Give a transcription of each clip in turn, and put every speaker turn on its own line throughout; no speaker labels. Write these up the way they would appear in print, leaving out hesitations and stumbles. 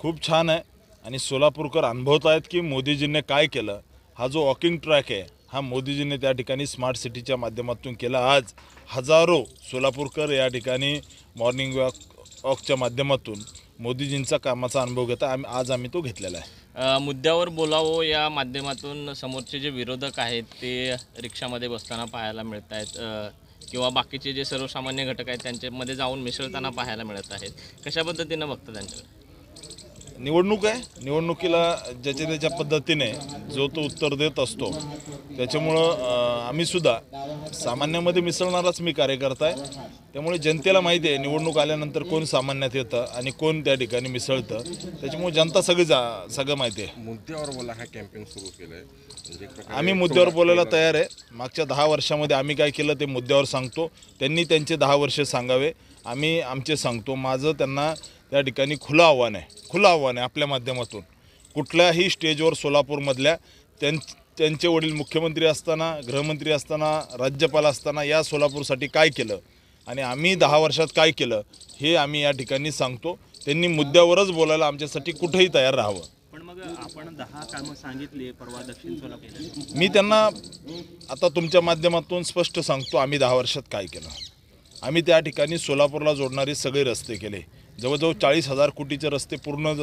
खूप छान आहे आणि सोलापूरकर अनुभवत आहेत की मोदीजींनी काय केलं। हा जो वॉकिंग ट्रॅक आहे हा मोदीजींनी त्या ठिकाणी स्मार्ट सिटीच्या माध्यमातून केला। आज हजारो सोलापूरकर या ठिकाणी मॉर्निंग वॉकच्या माध्यमातून मोदीजींचा कामाचा अनुभव घेता आज आम्ही तो घेतलेला आहे।
मुद्द्यावर बोलावं या माध्यमातून समोरचे जे विरोधक आहेत ते रिक्षामध्ये बसताना पाहायला मिळत आहेत, किंवा बाकीचे जे सर्वसामान्य घटक आहेत त्यांच्यामध्ये जाऊन मिसळताना पाहायला मिळत आहेत। कशा पद्धतीनं बघता त्यांच्याकडे?
निवडणूक आहे, निवडणुकीला ज्याच्या त्याच्या पद्धतीने जो तो उत्तर देत असतो। त्याच्यामुळं आम्ही सुद्धा सामान्यामध्ये मिसळणाराच मी कार्यकर्ता आहे। त्यामुळे जनतेला माहिती आहे निवडणूक आल्यानंतर कोण सामान्यात येतं आणि कोण त्या ठिकाणी मिसळतं। त्याच्यामुळे जनता सगळं माहिती आहे।
मुद्द्यावर बोला हा कॅम्पेन सुरू केलं आहे,
आम्ही मुद्द्यावर बोलायला तयार आहे। मागच्या 10 वर्षामध्ये आम्ही काय केलं ते मुद्द्यावर सांगतो, त्यांनी त्यांचे 10 वर्ष सांगावे, आम्ही आमचे सांगतो। माझं त्यांना त्या ठिकाणी खुलं आव्हान आहे आपल्या माध्यमातून कुठल्याही स्टेजवर सोलापूरमधल्या त्यांचे वडील मुख्यमंत्री असताना, गृहमंत्री असताना, राज्यपाल असताना या सोलापूरसाठी काय केलं आणि आम्ही 10 वर्षात काय केलं हे आम्ही या ठिकाणी सांगतो। त्यांनी मुद्द्यावरच बोलायला आमच्यासाठी कुठेही तयार राहावं।
पण मग आपण 10 कामं सांगितली परवा दक्षिण सोलापूर,
मी त्यांना आता तुमच्या माध्यमातून स्पष्ट सांगतो आम्ही 10 वर्षात काय केलं। आम्ही त्या ठिकाणी सोलापूरला जोडणारे सगळे रस्ते केले। जवळजवळ 40,000 कोटीचे रस्ते पूर्ण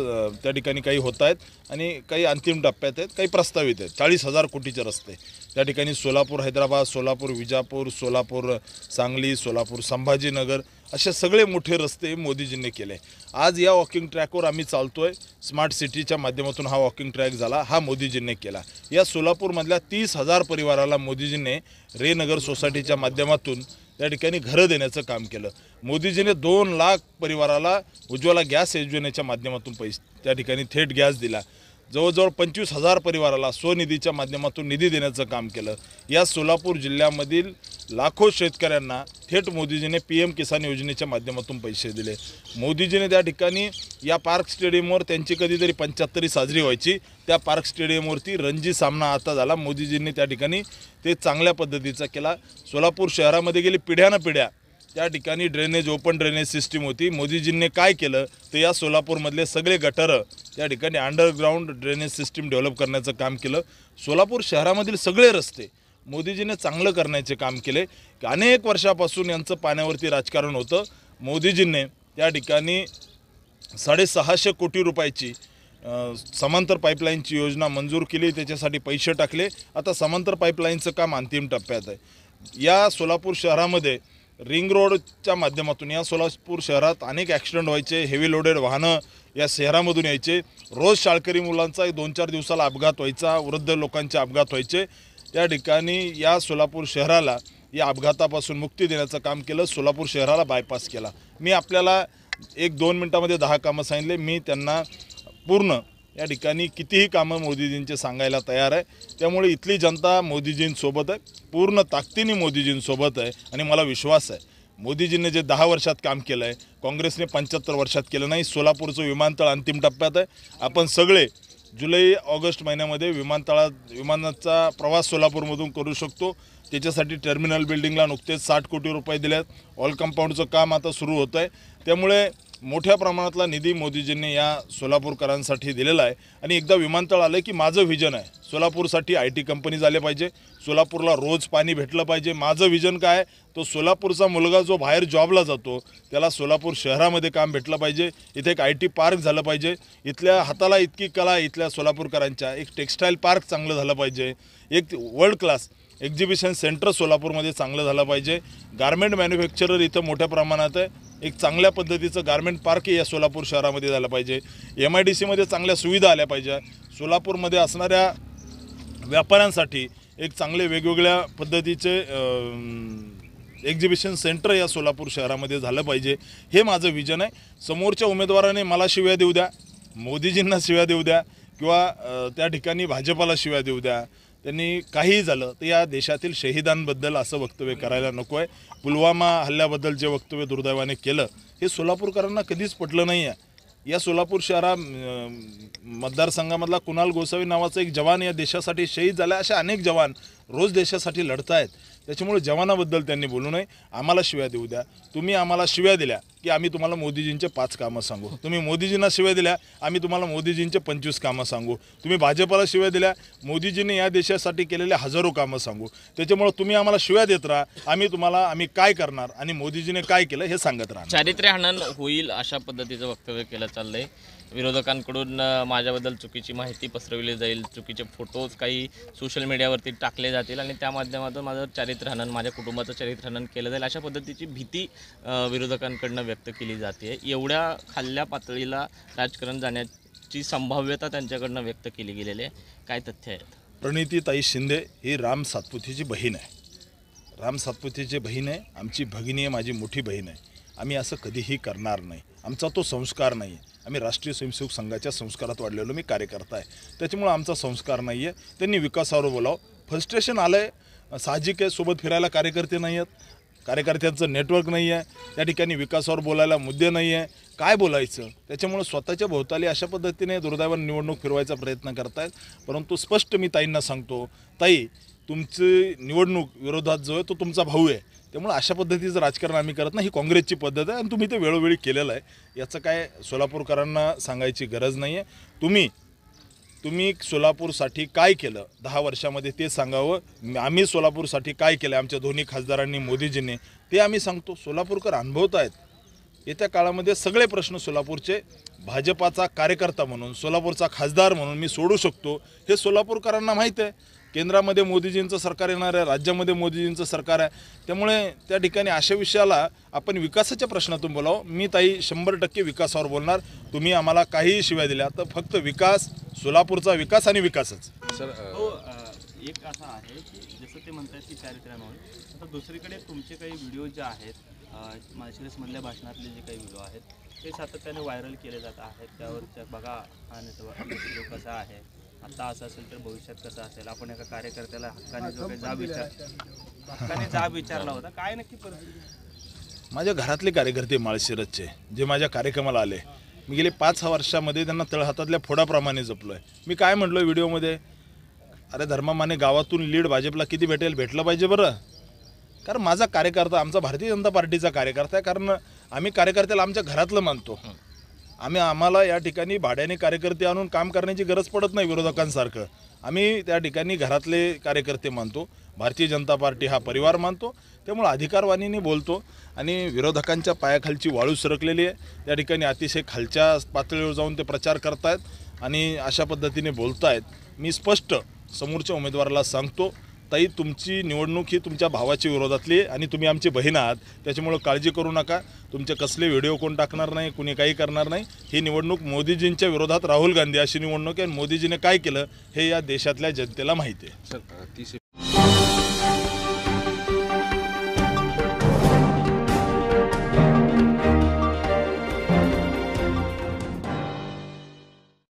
त्या ठिकाणी काही होत आहेत आणि काही अंतिम टप्प्यात आहेत, काही प्रस्तावित आहेत। 40,000 कोटीचे रस्ते त्या ठिकाणी सोलापूर हैदराबाद, सोलापूर विजापूर, सोलापूर सांगली, सोलापूर संभाजीनगर असे सगळे मोठे रस्ते मोदीजींनी केले। आज या वॉकिंग ट्रॅकवर आम्ही चालतोय। स्मार्ट सिटीच्या माध्यमातून हा वॉकिंग ट्रॅक झाला, हा मोदीजींनी केला। या सोलापूरमधल्या 30,000 परिवाराला मोदीजींनी रेनगर सोसायटीच्या माध्यमातून त्या ठिकाणी घरं देण्याचं काम केलं। मोदीजीने 2 लाख परिवाराला उज्ज्वला गॅस योजनेच्या माध्यमातून पैसे त्या ठिकाणी थेट गॅस दिला। जवळजवळ 25,000 परिवाराला स्वनिधीच्या माध्यमातून निधी देण्याचं काम केलं। या सोलापूर जिल्ह्यामधील लाखो शेतकऱ्यांना थेट मोदीजीने PM किसान योजनेच्या माध्यमातून पैसे दिले। मोदीजीने त्या ठिकाणी या पार्क स्टेडियमवर त्यांची कधीतरी 75वी साजरी व्हायची, त्या पार्क स्टेडियमवरती रणजी सामना आता झाला। मोदीजींनी त्या ठिकाणी ते चांगल्या पद्धतीचा केला। सोलापूर शहरामध्ये गेली पिढ्यानपिढ्या त्या ठिकाणी ड्रेनेज, ओपन ड्रेनेज सिस्टीम होती। मोदीजींनी काय केलं तर या सोलापूरमधले सगळे गटारं त्या ठिकाणी अंडरग्राऊंड ड्रेनेज सिस्टीम डेव्हलप करण्याचं काम केलं। सोलापूर शहरामधील सगळे रस्ते मोदीजीने चांगलं करण्याचे काम केले। अनेक वर्षापासून यांचं पाण्यावरती राजकारण होतं। मोदीजींनी त्या ठिकाणी 650 कोटी रुपयाची समांतर पाईपलाईनची योजना मंजूर केली, त्याच्यासाठी पैसे टाकले। आता समांतर पाईपलाईनचं काम अंतिम टप्प्यात आहे। या सोलापूर शहरामध्ये रिंग रोडच्या माध्यमातून या सोलापूर शहरात अनेक ॲक्सिडेंट व्हायचे, हेवी लोडेड वाहनं या शहरामधून यायचे। रोज शाळकरी मुलांचा 2-4 दिवसाला अपघात व्हायचा, वृद्ध लोकांचे अपघात व्हायचे। त्या ठिकाणी या सोलापूर शहराला या अपघातापासून मुक्ती देण्याचं काम केलं। सोलापूर शहराला बायपास केला। मी आपल्याला 1-2 मिनिटामध्ये 10 कामं सांगितले। मी त्यांना पूर्ण या ठिकाणी कितीही कामं मोदीजींचे सांगायला तयार आहे। त्यामुळे इथली जनता मोदीजींसोबत आहे, पूर्ण ताकदीने मोदीजींसोबत आहे आणि मला विश्वास आहे मोदीजींनी जे 10 वर्षात काम केलं आहे काँग्रेसने 75 वर्षात केलं नाही। सोलापूरचं विमानतळ अंतिम टप्प्यात आहे। आपण सगळे जुलै-ऑगस्ट महिन्यामध्ये विमानाचा प्रवास सोलापूरमधून करू शकतो। त्याच्यासाठी टर्मिनल बिल्डिंगला नुकतेच 60 कोटी रुपये दिलेत। ऑल कंपाऊंडचं काम आता सुरू होतं आहे। त्यामुळे मोठ्या प्रमाणातला निधी मोदीजींनी या सोलापूरकरांसाठी दिलेला आहे आणि एकदा विमानतळ आलं की माझं व्हिजन आहे सोलापूरसाठी IT कंपनी झाले पाहिजे, सोलापूरला रोज पाणी भेटलं पाहिजे। माझं व्हिजन काय तो सोलापूरचा मुलगा जो बाहेर जॉबला जातो त्याला सोलापूर शहरामध्ये काम भेटलं पाहिजे, इथे एक IT पार्क झालं पाहिजे, इथल्या हाताला इतकी कला इथल्या सोलापूरकरांच्या, एक टेक्स्टाईल पार्क चांगलं झालं पाहिजे, एक वर्ल्ड क्लास एक्झिबिशन सेंटर सोलापूरमध्ये चांगलं झालं पाहिजे। गारमेंट मॅन्युफॅक्चरर इथं मोठ्या प्रमाणात आहे, एक चांगल्या पद्धतीचं गारमेंट पार्क या सोलापूर शहरामध्ये झालं पाहिजे। MIDCमध्ये चांगल्या सुविधा आल्या पाहिजे। सोलापूरमध्ये असणाऱ्या व्यापाऱ्यांसाठी एक चांगले वेगवेगळ्या पद्धतीचे एक्झिबिशन सेंटर या सोलापूर शहरामध्ये झालं पाहिजे, हे माझं विजन आहे। समोरच्या उमेदवाराने मला शिव्या देऊ द्या, मोदीजींना शिव्या देऊ द्या किंवा त्या ठिकाणी भाजपाला शिव्या देऊ द्या, त्यांनी काहीही झालं तर या देशातील शहीदांबद्दल असं वक्तव्य करायला नको आहे। पुलवामा हल्ल्याबद्दल जे वक्तव्य दुर्दैवाने केलं हे सोलापूरकरांना कधीच पटलं नाही आहे। या सोलापूर शहरा मतदारसंघामधला कुणाल गोसावी नावाचा एक जवान या देशासाठी शहीद झाला। अशा अनेक जवान रोज देशासाठी लढतायत. त्याच्यामुळे जवानाबद्दल त्यांनी बोलू नये. आम्हाला शिव्या देऊ द्या. तुम्ही आम्हाला शिव्या दिल्या की आम्ही तुम्हाला मोदीजींचे 5 कामं सांगू. तुम्ही मोदीजींना शिव्या दिल्या, आम्ही तुम्हाला मोदीजींचे 25 कामं सांगू. तुम्ही भाजपला शिव्या दिल्या, मोदीजींनी या देशासाठी केलेले हजारो कामं सांगू. त्याच्यामुळे तुम्ही आम्हाला शिव्या देत राहा, आम्ही काय करणार आणि मोदीजीने काय केलं हे सांगत राहणार.
चारित्र्य हनन होईल अशा पद्धतीचं वक्तव्य केलं चाललंय. विरोधकांकडून माझ्याबद्दल चुकीची माहिती पसरवली जाईल, चुकीचे फोटोज काही सोशल मीडियावरती टाकले जातील आणि त्या माध्यमातून माझं चारित्र्य हनन, माझ्या कुटुंबाचं चारित्र्य हनन केलं जाईल अशा पद्धतीची भीती विरोधकांकडनं व्यक्त केली जाते. एवढ्या खाल्ल्या पातळीला राजकारण जाण्याची संभाव्यता त्यांच्याकडनं व्यक्त केली गेलेली आहे. काय तथ्य आहेत?
प्रणितीताई शिंदे ही राम सातपुतेची बहीण आहे. राम सातपुतेची बहीण आहे, आमची भगिनी आहे, माझी मोठी बहीण आहे. आम्ही असं कधीही करणार नाही. आमचा तो संस्कार नाही आहे. आम्ही राष्ट्रीय स्वयंसेवक संघाच्या संस्कारात वाढलेलो मी कार्यकर्ता आहे. त्याच्यामुळे आमचा संस्कार नाही आहे. त्यांनी विकासावर बोलावं. फ्रस्ट्रेशन आलं आहे, साहजिक आहे. सोबत फिरायला कार्यकर्ते नाही आहेत, कार्यकर्त्यांचं नेटवर्क नाही आहे, त्या ठिकाणी विकासावर बोलायला मुद्दे नाही आहे. काय बोलायचं? त्याच्यामुळे स्वतःच्या भोवताली अशा पद्धतीने दुर्दैवाने निवडणूक फिरवायचा प्रयत्न करतायत. परंतु स्पष्ट मी ताईंना सांगतो, ताई तुमची निवडणूक विरोधात जो आहे तो तुमचा भाऊ आहे. त्यामुळे अशा पद्धतीचं राजकारण आम्ही करत नाही. ही काँग्रेसची पद्धत आहे आणि तुम्ही ते वेळोवेळी केलेलं आहे. याचं काय सोलापूरकरांना सांगायची गरज नाही आहे. तुम्ही सोलापूरसाठी काय केलं 10 वर्षामध्ये ते सांगावं. आम्ही सोलापूरसाठी काय केलं आमच्या दोन्ही खासदारांनी, मोदीजींनी, ते आम्ही सांगतो. सोलापूरकर अनुभवत आहेत. येत्या काळामध्ये सगळे प्रश्न सोलापूरचे भाजपाचा कार्यकर्ता म्हणून, सोलापूरचा खासदार म्हणून मी सोडू शकतो हे सोलापूरकरांना माहीत आहे. केंद्रामध्ये मोदीजींचं सरकार येणार आहे, राज्यामध्ये मोदीजींचं सरकार आहे. त्यामुळे त्या ठिकाणी अशा विषयाला आपण विकासाच्या प्रश्नातून बोलावं. मी ताई 100% विकासावर बोलणार. तुम्ही आम्हाला काहीही शिव्या दिल्या तर फक्त विकास, सोलापूरचा विकास आणि विकासच.
सर
एक असं आहे की जसं ते म्हणतात की चारित्र्यामुळे, आता दुसरीकडे तुमचे काही व्हिडिओ जे आहेत माळशिरसमधल्या भाषणातले जे काही व्हिडिओ आहेत ते सातत्याने व्हायरल केले जात आहेत. त्यावर बघा हा व्हिडिओ कसा आहे, आता असं असेल तर भविष्यात कसं असेल. आपण एका कार्यकर्त्याला हक्काने जो काही जाब विचारला होता, काय नक्की परिस्थिती?
माझ्या घरातले कार्यकर्ते माळशिरसचे जे माझ्या कार्यक्रमाला आले, मी गेले 5 वर्षामध्ये त्यांना तळहातातल्या फोडाप्रमाणे जपलो आहे. मी काय म्हटलो व्हिडिओमध्ये, अरे धर्मामाने गावातून लीड भाजपला किती भेटलं पाहिजे बरं. कारण माझा कार्यकर्ता आमचा भारतीय जनता पार्टीचा कार्यकर्ता आहे. कारण आम्ही कार्यकर्त्याला आमच्या घरातलं मानतो. आम्हाला या ठिकाणी भाड्याने कार्यकर्ते आणून काम करण्याची गरज पडत नाही विरोधकांसारखं. आम्ही त्या ठिकाणी घरातले कार्यकर्ते मानतो. भारतीय जनता पार्टी हा परिवार मानतो. त्यामुळे अधिकारवाणीने बोलतो आणि विरोधकांच्या पायाखालची वाळू सरकलेली आहे. त्या ठिकाणी अतिशय खालच्या पातळीवर जाऊन ते प्रचार करतायत आणि अशा पद्धतीने बोलतायत. मी स्पष्ट समोरच्या उमेदवाराला सांगतो, ताई तुमची निवडणूक ही तुमच्या भावाच्या विरोधातली आणि तुम्ही आमची बहीण आहात. त्याच्यामुळे काळजी करू नका. तुमचे कसले व्हिडिओ कोण टाकणार नाही, कुणी काही करणार नाही. ही निवडणूक मोदीजींच्या विरोधात राहुल गांधी अशी निवडणूक आहे. मोदीजीने काय केलं हे या देशातल्या जनतेला माहिती आहे.
सर 30